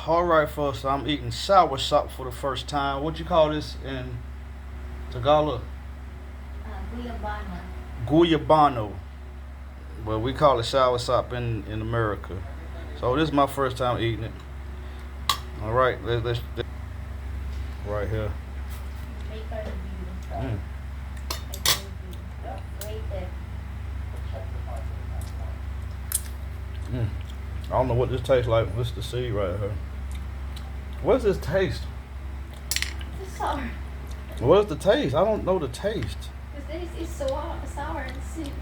All right, folks. So I'm eating soursop for the first time. What you call this in Tagalog? Guyabano. Guyabano. Well, we call it soursop in America. So this is my first time eating it. All right, let's right here. Make a review. Mm, Make a review. Rate it. mm. I don't know what this tastes like. What's the seed right here? What does this taste? It's sour. What is the taste? I don't know the taste. Because this is so sour and sweet.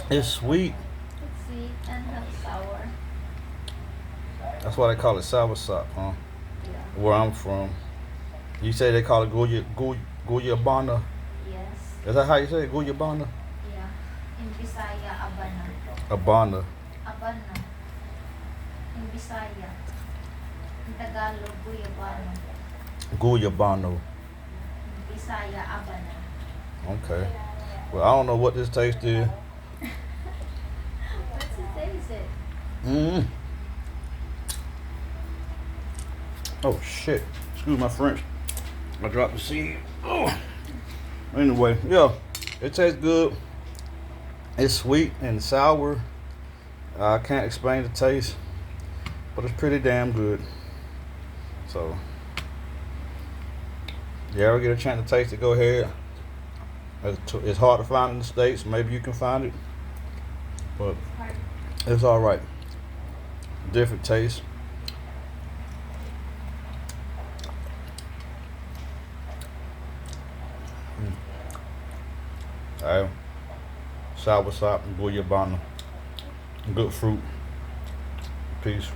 It's sweet. It's sweet and have sour. That's why they call it soursop, huh? Yeah. Where I'm from. You say they call it Guyabana. Yes. Is that how you say it? Guyabana? Yeah. In Bisaya, abana. Abana. Abana. In Bisaya. In Tagalog, Guyabano. Guyabano. In Bisaya, abana. Okay. Well, I don't know what this taste is. What's the taste it? Mm. Oh shit. Excuse my French. I dropped the seed. Oh. Anyway, yeah. It tastes good. It's sweet and sour. I can't explain the taste, but it's pretty damn good. So, you ever get a chance to taste it, go ahead. It's hard to find in the States. Maybe you can find it, but Hard. it's all right. Different taste. Alright. Soursop and Guyabano. Good fruit. Peace.